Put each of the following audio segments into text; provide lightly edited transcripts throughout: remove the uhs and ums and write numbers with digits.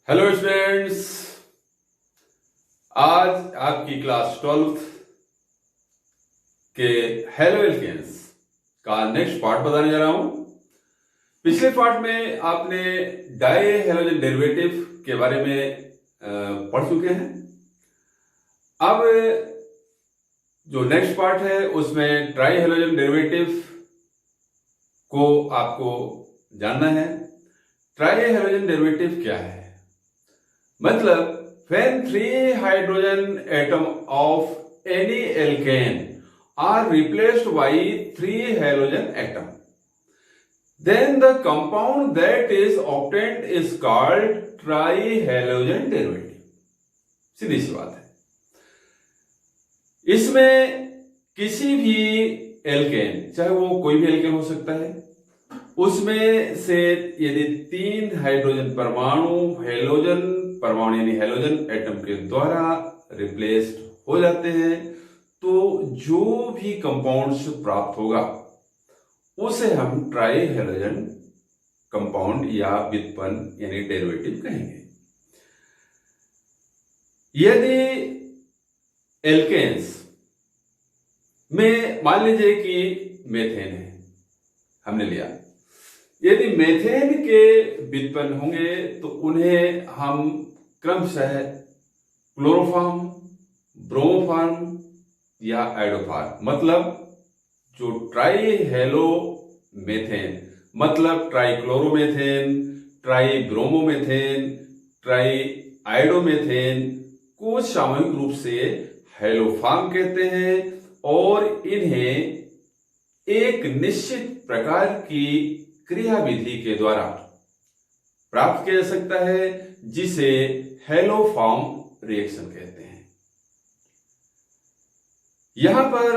Hello students, आज आपकी class 12th के हेलो एल्केन्स का नेक्स्ट पार्ट बताने जा रहा हूं। पिछले पार्ट में आपने डाई हेलोजन डेरिवेटिव के बारे में पढ़ चुके हैं। अब जो नेक्स्ट पार्ट है उसमें ट्राई हेलोजन डेरिवेटिव को आपको जानना है। ट्राई हेलोजन डेरिवेटिव क्या है? मतलब when three hydrogen atom of any alkane are replaced by three halogen atom, then the compound that is obtained is called trihalogen derivative। सीधी सी बात है। इसमें किसी भी एल्केन, चाहे वो कोई भी एल्केन हो सकता है, उसमें से यदि तीन हाइड्रोजन परमाणु हेलोजन परमाणु यानी हेलोजन एटम के द्वारा रिप्लेस्ड हो जाते हैं तो जो भी कंपाउंड्स प्राप्त होगा उसे हम ट्राई हेलोजन कंपाउंड या व्युत्पन्न यानी डेरिवेटिव कहेंगे। यदि एल्केन्स में मान लीजिए कि मेथेन है, हमने लिया, यदि मेथेन के व्युत्पन्न होंगे तो उन्हें हम क्रमशः क्लोरोफॉर्म, ब्रोमोफॉर्म या आइडोफॉर्म, मतलब जो ट्राई हेलो मेथेन मतलब ट्राइक्लोरोमेथेन, ट्राई ब्रोमोमेथेन, ट्राई आइडोमेथेन को सामूहिक रूप से हेलोफॉर्म कहते हैं और इन्हें एक निश्चित प्रकार की क्रियाविधि के द्वारा प्राप्त किया जा सकता है जिसे हेलोफॉर्म रिएक्शन कहते हैं। यहां पर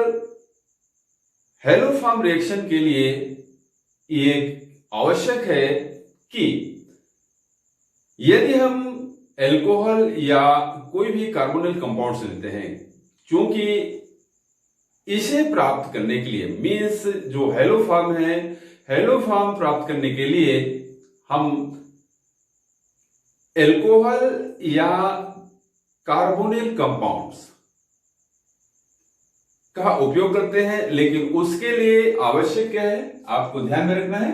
हेलोफॉर्म रिएक्शन के लिए एक आवश्यक है कि यदि हम अल्कोहल या कोई भी कार्बोनिल कंपाउंड लेते हैं, क्योंकि इसे प्राप्त करने के लिए मीन्स जो हेलोफॉर्म है, हेलोफॉर्म प्राप्त करने के लिए हम अल्कोहल या कार्बोनिल कंपाउंड्स का उपयोग करते हैं, लेकिन उसके लिए आवश्यक क्या है आपको ध्यान में रखना है।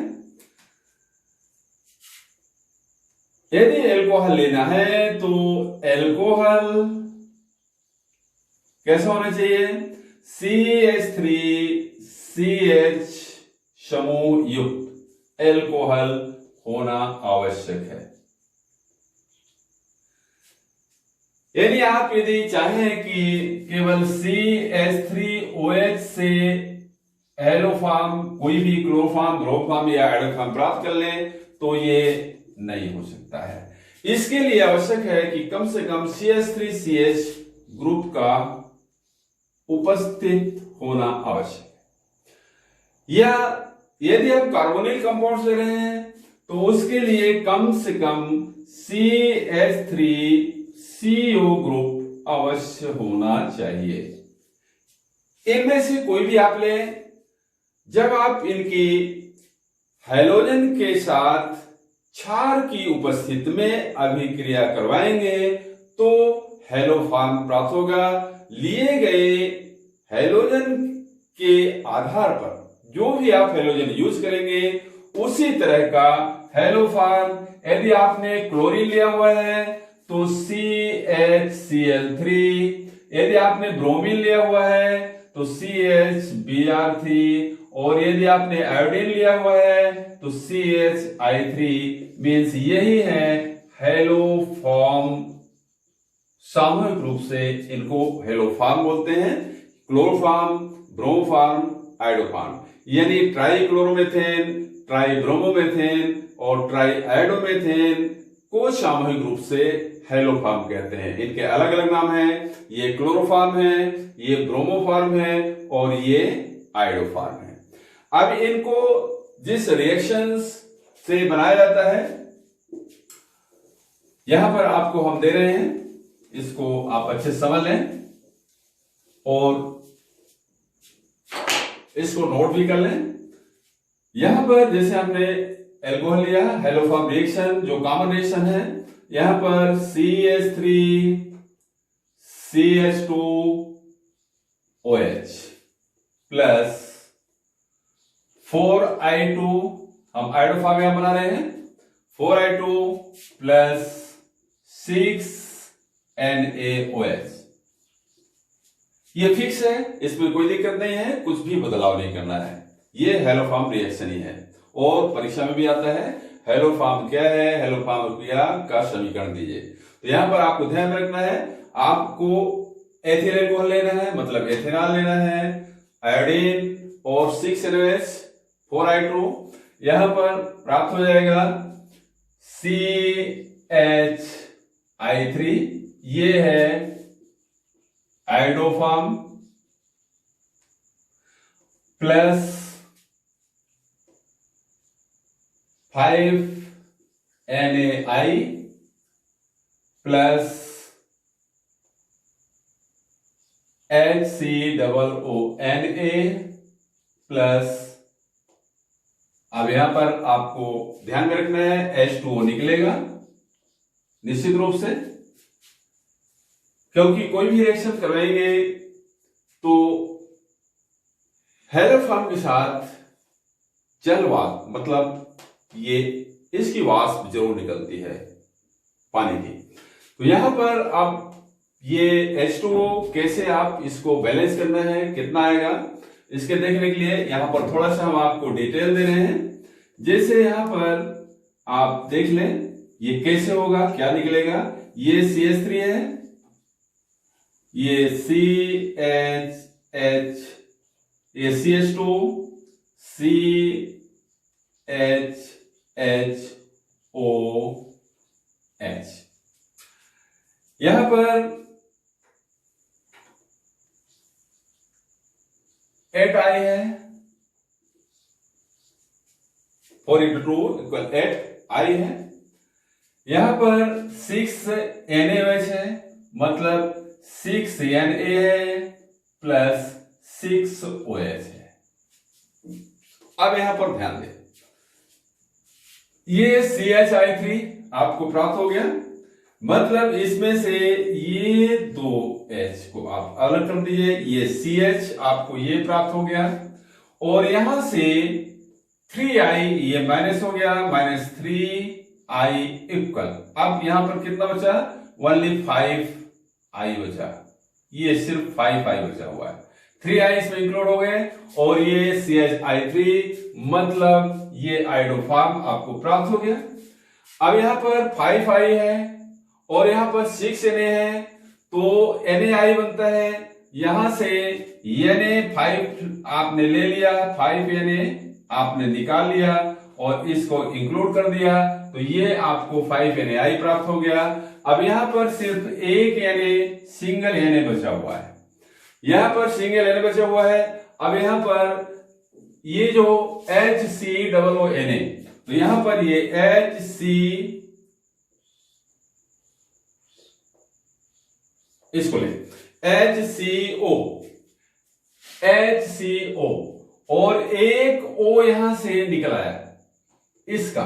यदि अल्कोहल लेना है तो अल्कोहल कैसा होना चाहिए? CH3CH समूह युक्त अल्कोहल होना आवश्यक है। यदि चाहें कि केवल CH3OH से हेलोफॉर्म कोई भी क्लोरोफॉर्म, ब्रोमोफॉर्म या आइडोफॉर्म प्राप्त कर लें तो ये नहीं हो सकता है। इसके लिए आवश्यक है कि कम से कम CH3CH ग्रुप का उपस्थित होना आवश्यक है। या यदि हम कार्बोनिल कंपाउंड्स ले रहे हैं तो उसके लिए कम से कम CH3CO ग्रुप अवश्य होना चाहिए। इनमें से कोई भी आप लें, जब आप इनकी हेलोजन के साथ क्षार की उपस्थिति में अभिक्रिया करवाएंगे तो हेलोफॉर्म प्राप्त होगा। लिए गए हेलोजन के आधार पर जो भी आप हेलोजन यूज करेंगे उसी तरह का हेलोफॉर्म। यदि आपने क्लोरीन लिया हुआ है तो CHCl3, यदि आपने ब्रोमीन लिया हुआ है तो CHBr3 और यदि आपने आयोडीन लिया हुआ है तो CHI3। मीन्स यही है हेलोफॉर्म। सामूहिक रूप से इनको हेलोफॉर्म बोलते हैं। क्लोरोफॉर्म, ब्रोमोफॉर्म, आइडोफॉर्म, यानी ट्राइक्लोरोमेथेन, ट्राइब्रोमोमेथेन और ट्राइआइडोमेथेन को सामूहिक रूप से हेलोफॉर्म कहते हैं। इनके अलग अलग नाम हैं, ये क्लोरोफॉर्म है, ये ब्रोमोफॉर्म है और ये आइडोफॉर्म है। अब इनको जिस रिएक्शंस से बनाया जाता है, यहां पर आपको हम दे रहे हैं, इसको आप अच्छे से समझ लें और इसको नोट भी कर लें। यहां पर जैसे हमने एल्कोहल लिया, हेलोफॉर्म रिएक्शन जो कॉमन रिएक्शन है, यहां पर CH3 CH2OH प्लस 4I2, हम आयोडोफॉर्म यहां बना रहे हैं, 4I2 प्लस 6NaOH। ये फिक्स है, इसमें कोई दिक्कत नहीं है, कुछ भी बदलाव नहीं करना है। ये हेलोफॉर्म रिएक्शन ही है और परीक्षा में भी आता है हेलोफॉर्म क्या है, हेलोफॉर्म क्रिया का समीकरण दीजिए। तो यहां पर आपको ध्यान रखना है, आपको एथिल एल्कोहल लेना है, मतलब एथेनॉल लेना है, आयोडीन और 6NaOH 4I2, यहां पर प्राप्त हो जाएगा CH3, ये है iodoform plus 5NaI plus HCOONA plus, अब यहां पर आपको ध्यान में रखना है H2O निकलेगा निश्चित रूप से, क्योंकि कोई भी रिएक्शन करवाएंगे तो हेलोफॉर्म के साथ जल वाष्प, मतलब ये इसकी वाष्प जरूर निकलती है पानी की। तो यहां पर अब ये H2O कैसे आप इसको बैलेंस करना है, कितना आएगा, इसके देखने के लिए यहां पर थोड़ा सा हम आपको डिटेल दे रहे हैं। जैसे यहां पर आप देख लें ये कैसे होगा, क्या निकलेगा। ये CH3 है, ये CHH, ये CH2 CHHOH, यहां पर 8I है, 4 into 2 इक्वल 8I है। यहां पर 6NaOH है, मतलब 6Na है प्लस 6OH है। अब यहां पर ध्यान दें, ये CHI3 आपको प्राप्त हो गया, मतलब इसमें से ये दो H को आप अलग कर दीजिए, ये CH आपको ये प्राप्त हो गया, और यहां से 3I ये माइनस हो गया, -3I इक्वल, अब यहां पर कितना बचा, ओनली 5I बचा, ये सिर्फ 5I बचा हुआ है, 3I इसमें इंक्लूड हो गए, और ये CHI3 मतलब ये आयोडोफॉर्म आपको प्राप्त हो गया। अब यहां पर 5I है और यहां पर 6Na है, तो NaI बनता है, यहां से Na5 आपने ले लिया, 5Na आपने निकाल लिया और इसको इंक्लूड कर दिया, तो ये आपको 5NaI प्राप्त हो गया। अब यहां पर सिर्फ एक Na, सिंगल Na बचा हुआ है, यहां पर सिंगल Na बचा हुआ है। अब यहां पर ये जो HCOONA, तो यहां पर ये इसको ले HCO और एक O यहां से निकल आया इसका,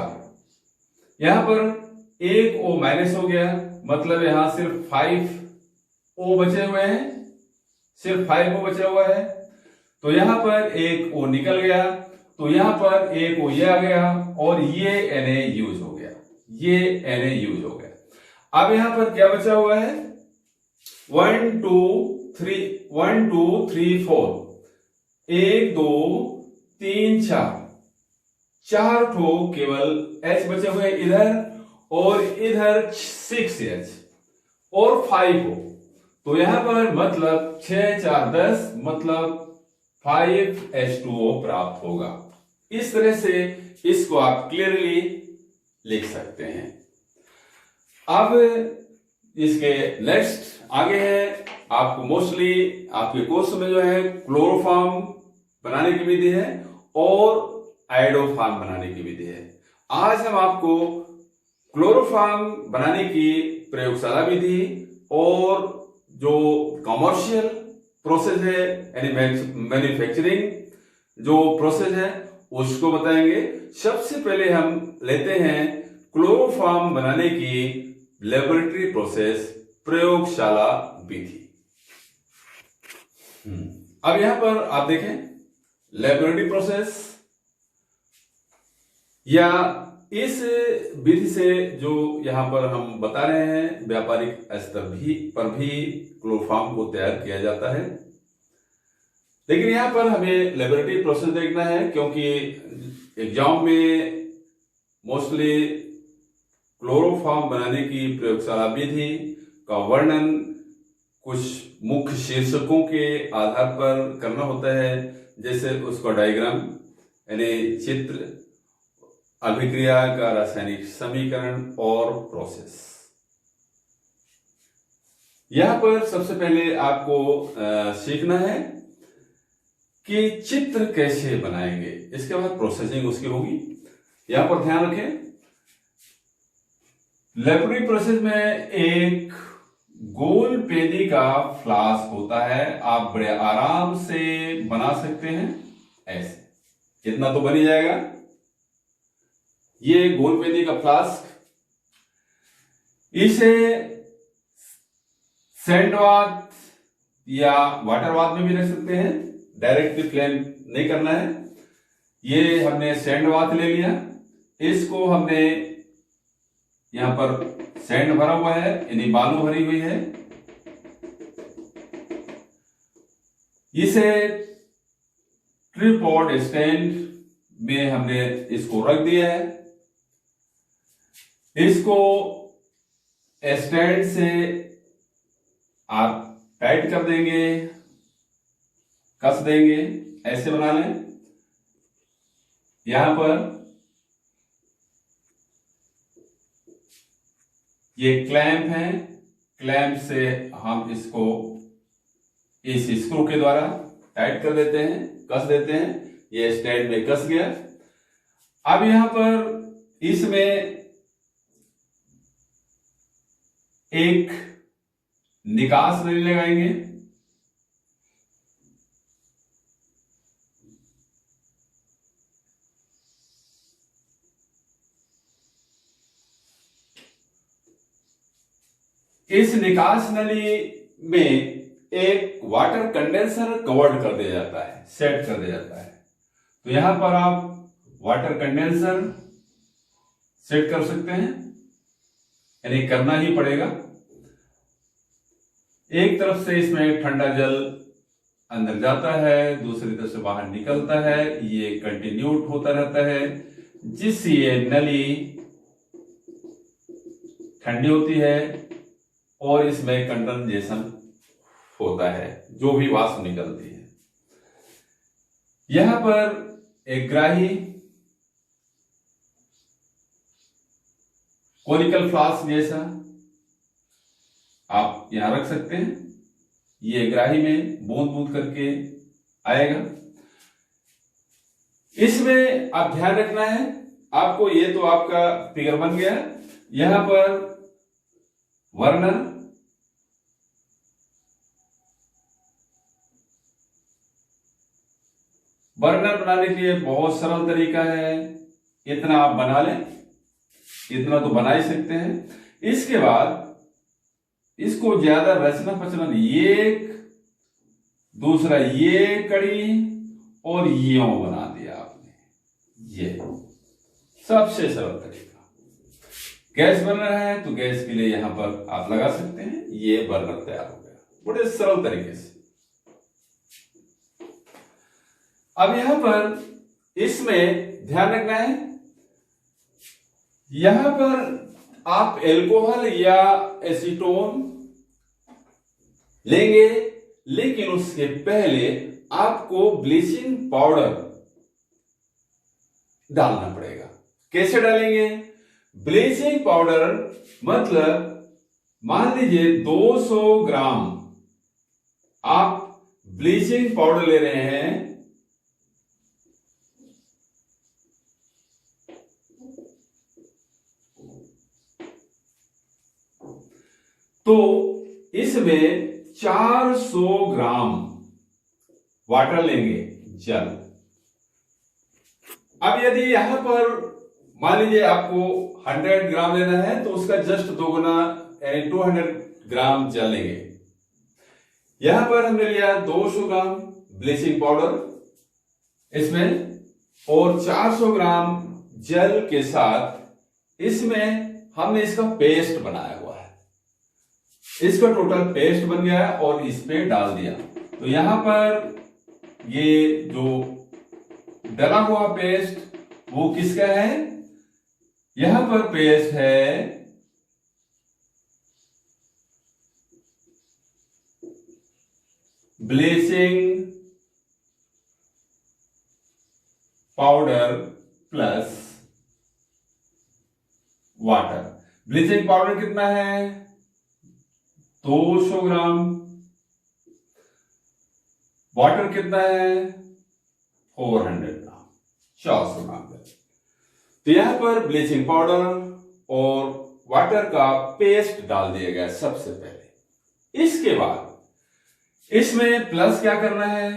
यहां पर एक O माइनस हो गया, मतलब यहां सिर्फ 5O बचे हुए हैं, सिर्फ 5O बचा हुआ है, तो यहां पर एक O निकल गया, तो यहां पर एक O ये आ गया और ये Na यूज हो गया, ये Na यूज हो गया। अब यहां पर क्या बचा हुआ है, 1 2 3 1 2 3 4, 1 2 3 4, 4 ठो केवल H बचे हुए इधर, और इधर 6H और 5O, तो यहां पर मतलब 6 4 10, मतलब 5H2O प्राप्त होगा। इस तरह से इसको आप क्लियरली लिख सकते हैं। अब इसके नेक्स्ट आगे है, आपको मोस्टली आपके कोर्स में जो है क्लोरोफॉर्म बनाने की विधि है और आयोडोफॉर्म बनाने की विधि है। आज हम आपको क्लोरोफॉर्म बनाने की प्रयोगशाला विधि और जो कमर्शियल प्रोसेस है, यानी मैन्युफैक्चरिंग जो प्रोसेस है, उसको बताएंगे। सबसे पहले हम लेते हैं क्लोरोफॉर्म बनाने की लेबोरेटरी प्रोसेस, प्रयोगशाला विधि। अब यहां पर आप देखें लेबोरेटरी प्रोसेस या इस विधि से जो यहां पर हम बता रहे हैं, व्यापारिक स्तर पर भी क्लोरोफॉर्म को तैयार किया जाता है, लेकिन यहां पर हमें लेबोरेटरी प्रोसेस देखना है क्योंकि एग्जाम में मोस्टली क्लोरोफॉर्म बनाने की प्रयोगशाला विधि का वर्णन कुछ मुख्य शीर्षकों के आधार पर करना होता है, जैसे उसका डायग्राम यानी चित्र, अभिक्रिया का रासायनिक समीकरण और प्रोसेस। यहां पर सबसे पहले आपको सीखना है कि चित्र कैसे बनाएंगे, इसके बाद प्रोसेसिंग उसकी होगी। यहां पर ध्यान रखें, लेबोरेटरी प्रोसेस में एक गोल पेनी का फ्लास्क होता है। आप बड़े आराम से बना सकते हैं, ऐसे इतना तो बन ही जाएगा। ये गोल पेनी का फ्लास्क, इसे सैंड बाथ या वाटर बाथ में भी रख सकते हैं, डायरेक्टली फ्लेम नहीं करना है। ये हमने सैंड बाथ ले लिया, इसको हमने यहां पर सैंड भरा हुआ है यानी बालू भरी हुई है, इसे ट्रिपॉड स्टैंड में हमने इसको रख दिया है। इसको स्टैंड से आप टाइट कर देंगे, कस देंगे, ऐसे बना लें। यहां पर ये क्लैंप है, क्लैंप से हम इसको इस स्क्रू के द्वारा टाइट कर देते हैं, कस देते हैं। ये स्टैंड में कस गया। अब यहां पर इसमें एक निकास नली लगाएंगे। इस निकास नली में एक वाटर कंडेंसर कवर्ड कर दिया जाता है, सेट कर दिया जाता है। तो यहां पर आप वाटर कंडेंसर सेट कर सकते हैं, यानी करना ही पड़ेगा। एक तरफ से इसमें ठंडा जल अंदर जाता है, दूसरी तरफ से बाहर निकलता है, ये कंटिन्यूड होता रहता है, जिससे ये नली ठंडी होती है और इसमें कंडेंसेशन होता है, जो भी वाष्प निकलती है। यहां पर एक ग्राही कोनिकल फ्लास्क जैसा आप यहां रख सकते हैं। ये ग्राही में बूंद बूंद करके आएगा। इसमें आप ध्यान रखना है आपको, ये तो आपका फिगर बन गया। यहां पर वर्नर, बर्नर बनाने के लिए बहुत सरल तरीका है, इतना आप बना लें, इतना तो बना ही सकते हैं। इसके बाद इसको ज्यादा रचना पचना नहीं, एक दूसरा ये कड़ी और यो बना दिया आपने, ये सबसे सरल तरीका। गैस बर्नर है तो गैस के लिए यहां पर आप लगा सकते हैं, ये बर्नर तैयार हो गया बड़े सरल तरीके से। अब यहां पर इसमें ध्यान रखना है, यहां पर आप एल्कोहल या एसीटोन लेंगे, लेकिन उसके पहले आपको ब्लीचिंग पाउडर डालना पड़ेगा। कैसे डालेंगे? ब्लीचिंग पाउडर मतलब मान लीजिए 200 ग्राम आप ब्लीचिंग पाउडर ले रहे हैं, तो इसमें 400 ग्राम वाटर लेंगे, जल। अब यदि यहां पर मान लीजिए आपको 100 ग्राम लेना है तो उसका जस्ट 2 गुना यानी 200 ग्राम जल लेंगे। यहां पर हमने लिया 200 ग्राम ब्लीचिंग पाउडर इसमें, और 400 ग्राम जल के साथ इसमें हमने इसका पेस्ट बनाया हुआ है। इसका टोटल पेस्ट बन गया और इस पे डाल दिया। तो यहां पर ये जो डला हुआ पेस्ट वो किसका है? यहां पर पेस्ट है bleaching powder plus water. Bleaching powder कितना है? 200 ग्राम। वाटर कितना है? 400 ग्राम, 400 ग्राम। तो यहां पर ब्लीचिंग पाउडर और वाटर का पेस्ट डाल दिया गया सबसे पहले। इसके बाद इसमें प्लस क्या करना है?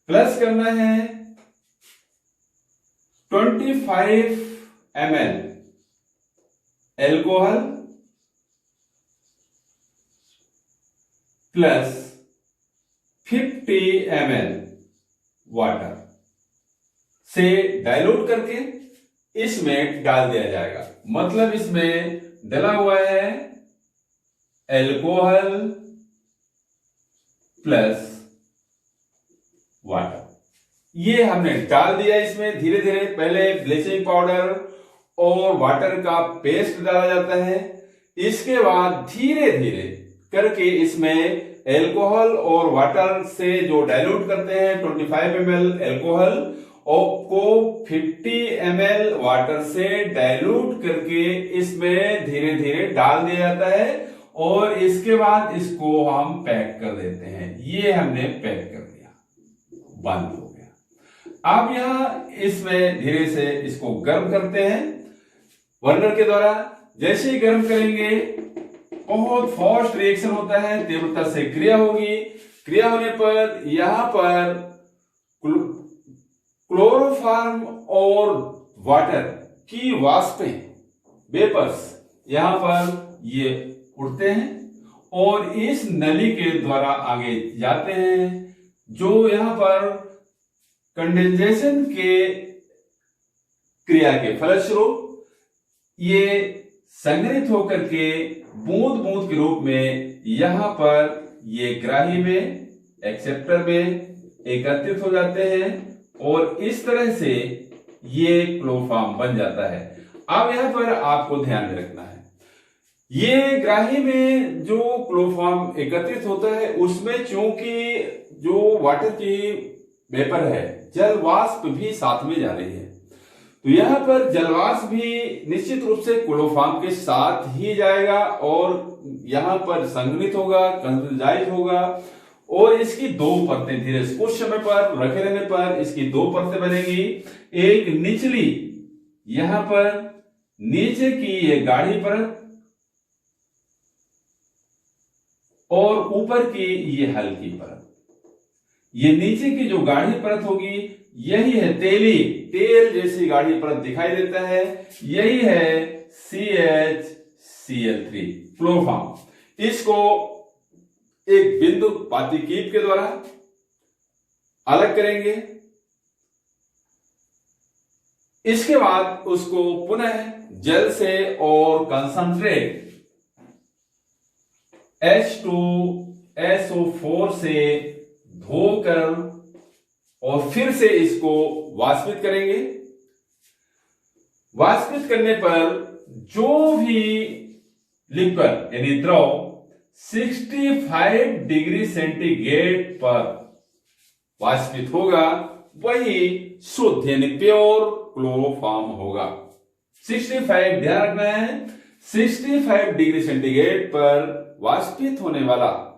प्लस करना है 25 ml alcohol plus 50 ml water से डाइल्यूट करके इसमें डाल दिया जाएगा। मतलब इसमें डला हुआ है एल्कोहल प्लस वाटर। ये हमने डाल दिया इसमें धीरे धीरे। पहले ब्लीचिंग पाउडर और वाटर का पेस्ट डाला जाता है, इसके बाद धीरे धीरे करके इसमें एल्कोहल और वाटर से जो डाइल्यूट करते हैं 25 ml एल्कोहल और को 50 ml वाटर से डाइल्यूट करके इसमें धीरे धीरे डाल दिया जाता है और इसके बाद इसको हम पैक कर देते हैं। ये हमने पैक कर दिया, बंद हो गया। अब यहां इसमें धीरे से इसको गर्म करते हैं बर्नर के द्वारा। जैसे ही गर्म करेंगे बहुत फास्ट रिएक्शन होता है, तीव्रता से क्रिया होगी। क्रिया होने पर यहां पर क्लोरोफॉर्म और वाटर की वाष्पें, वेपर्स यहां पर ये उड़ते हैं और इस नली के द्वारा आगे जाते हैं, जो यहां पर कंडेंसेशन के क्रिया के फलस्वरूप ये संग्रहित होकर के बूंद बूंद के रूप में यहां पर ये ग्राही में, एक्सेप्टर में एकत्रित हो जाते हैं और इस तरह से ये क्लोरोफॉर्म बन जाता है। अब यहां पर आपको ध्यान में रखना है, ये ग्राही में जो क्लोरोफॉर्म एकत्रित होता है उसमें चूंकि जो वाटर की वेपर है, जल वाष्प भी साथ में जा रही है, तो यहां पर जलवाष्प भी निश्चित रूप से क्लोरोफॉर्म के साथ ही जाएगा और यहां पर संघनित होगा, कंसोलिडाइज होगा और इसकी दो परतें धीरे से कुछ समय पर रखे रहने पर इसकी दो परतें बनेगी। एक निचली यहां पर नीचे की ये गाढ़ी परत और ऊपर की ये हल्की परत। ये नीचे की जो गाढ़ी परत होगी यही है तेली, तेल जैसी गाढ़ी परत दिखाई देता है, यही है CHCl3 क्लोरोफॉर्म। इसको एक बिंदु पाती कीप के द्वारा अलग करेंगे। इसके बाद उसको पुनः जल से और कंसंट्रेट H2SO4 से धोकर और फिर से इसको वाष्पित करेंगे। वाष्पित करने पर जो भी लिक्विड यानी द्रव 65 डिग्री सेंटीग्रेड पर वाष्पित होगा वही शुद्ध यानी प्योर क्लोरोफॉर्म होगा। 65 ध्यान रखना है, 65 डिग्री सेंटीग्रेड पर वाष्पित होने वाला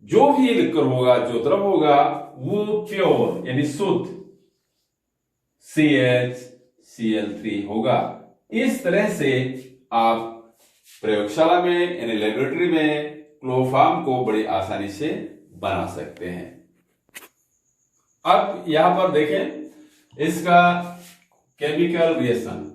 जो भी लिक्विड होगा, जो द्रव होगा, वो प्योर यानी शुद्ध CHCl3 होगा। इस तरह से आप प्रयोगशाला में यानी लेबोरेटरी में क्लोरोफॉर्म को बड़ी आसानी से बना सकते हैं। अब यहां पर देखें, इसका केमिकल रिएक्शन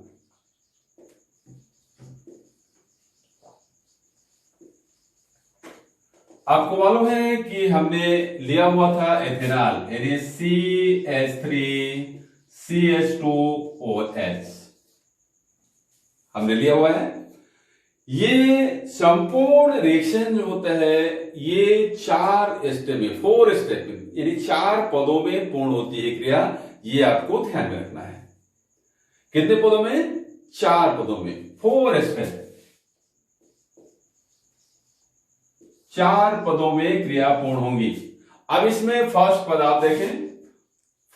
आपको मालूम है कि हमने लिया हुआ था एथेनॉल, यानी CH3CH2OH हमने लिया हुआ है। ये संपूर्ण रिएक्शन जो होता है ये 4 स्टेप में, 4 स्टेप में, यानी 4 पदों में पूर्ण होती है क्रिया। ये आपको ध्यान में रखना है। कितने पदों में? 4 पदों में, 4 स्टेप, 4 पदों में क्रिया पूर्ण होंगी। अब इसमें फर्स्ट पद आप देखें।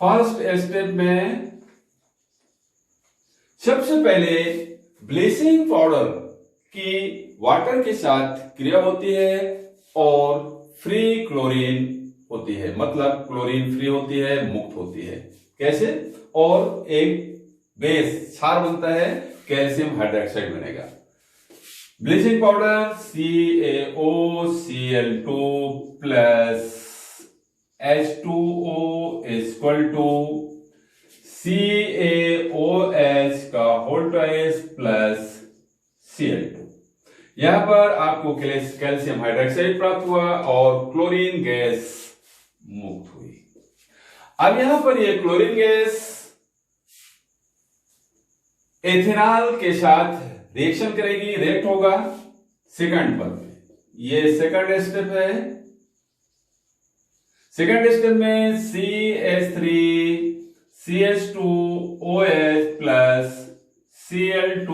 फर्स्ट स्टेप में सबसे पहले ब्लीचिंग पाउडर की वाटर के साथ क्रिया होती है और फ्री क्लोरीन होती है, मतलब क्लोरीन फ्री होती है, मुक्त होती है। कैसे? और एक बेस क्षार बनता है, कैल्शियम हाइड्रोक्साइड बनेगा। Bleaching powder CaOCl2 plus H2O equal to CaOH का होल ट्वाइस प्लस Cl2। यहां पर आपको कैल्शियम हाइड्रोक्साइड प्राप्त हुआ और क्लोरीन गैस मुक्त हुई। अब यहां पर ये क्लोरीन गैस एथेनॉल के साथ रिएक्शन करेगी, रिएक्ट होगा सेकंड पद में। ये सेकंड स्टेप है। सेकंड स्टेप में CH3CH2OH plus Cl2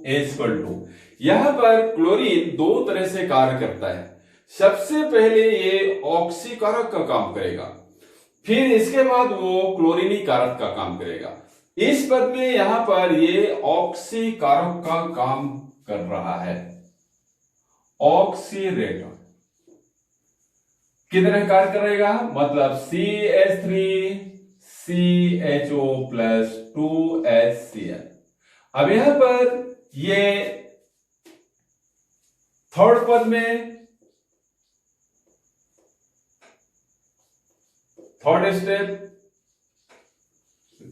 equal to, यहां पर क्लोरीन 2 तरह से कार्य करता है। सबसे पहले ये ऑक्सीकारक का काम करेगा, फिर इसके बाद वो क्लोरीनी कारक का काम करेगा। इस पद में यहां पर ये ऑक्सीकारक का काम कर रहा है। ऑक्सीरेटर कितने कार्य करेगा? मतलब CH3CHO प्लस 2HCl। अब यहां पर ये थर्ड पद में, थर्ड स्टेप,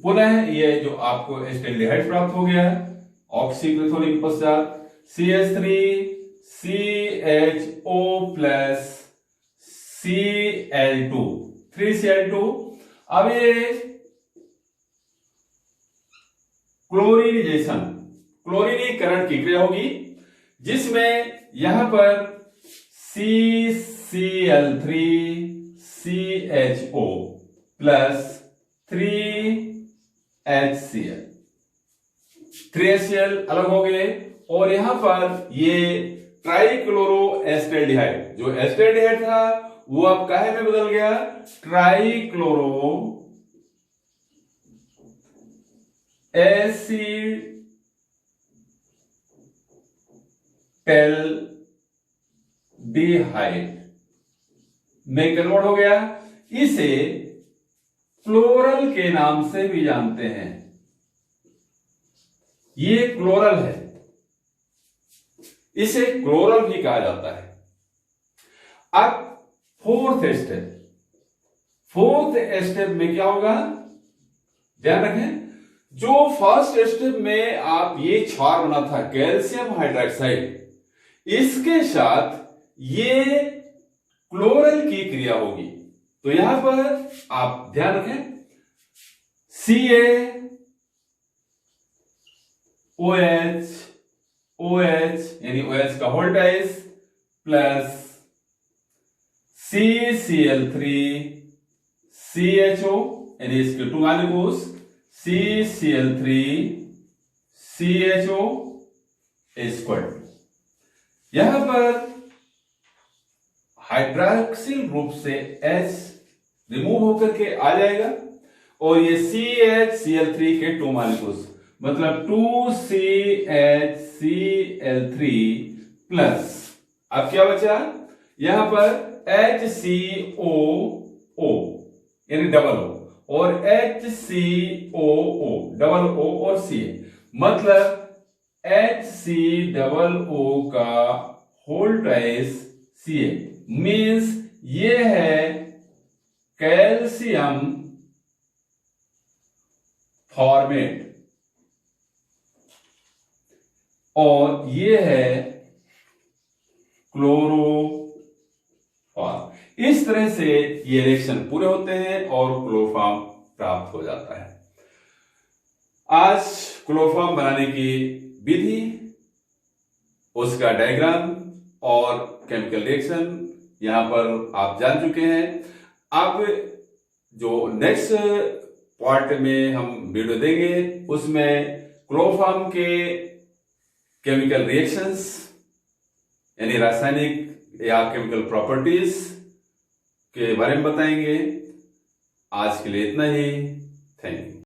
पुनः ये जो आपको एस्टेल्डिहाइड प्राप्त हो गया है ऑक्सीक्लोरोफॉर्म के पश्चात CH3CHO प्लस Cl2, 3Cl2। अब ये क्लोरीनेशन, क्लोरीनीकरण की क्रिया होगी, जिसमें यहां पर CCl3CHO प्लस 3HCl, 3HCl अलग हो गए और यहां पर ये ट्राइक्लोरो एस्टेल्डिहाइड, जो एस्टेल्डिहाइड था वो अब काहे में बदल गया? ट्राइक्लोरो एसिटेल्डिहाइड में कन्वर्ट हो गया। इसे क्लोरल के नाम से भी जानते हैं। ये क्लोरल है, इसे क्लोरल भी कहा जाता है। अब फोर्थ स्टेप में क्या होगा? ध्यान रखें, जो फर्स्ट स्टेप में आप ये क्षार बना था कैल्शियम हाइड्रोक्साइड, इसके साथ ये क्लोरल की क्रिया होगी। तो यहां पर आप ध्यान रखें, CaOH यानी OH का होल ट्वाइस प्लस CCl3CHO यानी इसके 2 मॉलिक्यूल्स CCl3CHO इक्वल टू, यहां पर हाइड्रोक्सिल ग्रुप से H रिमूव होकर के आ जाएगा और ये CHCl3 के 2 मॉलिक्यूल्स, मतलब 2CHCl3 प्लस, अब क्या बचा? यहां पर HCOO यानी डबल O और HCOO डबल O और C, मतलब HCOO का होल ट्वाइस Ca मीन्स ये है कैल्शियम फॉर्मेट और ये है क्लोरोफॉर्म। इस तरह से ये रिएक्शन पूरे होते हैं और क्लोरोफॉर्म प्राप्त हो जाता है। आज क्लोरोफॉर्म बनाने की विधि, उसका डायग्राम और केमिकल रिएक्शन यहां पर आप जान चुके हैं। अब जो नेक्स्ट पार्ट में हम वीडियो देंगे उसमें क्लोरोफॉर्म के केमिकल रिएक्शंस यानी रासायनिक या केमिकल प्रॉपर्टीज के बारे में बताएंगे। आज के लिए इतना ही। Thank you.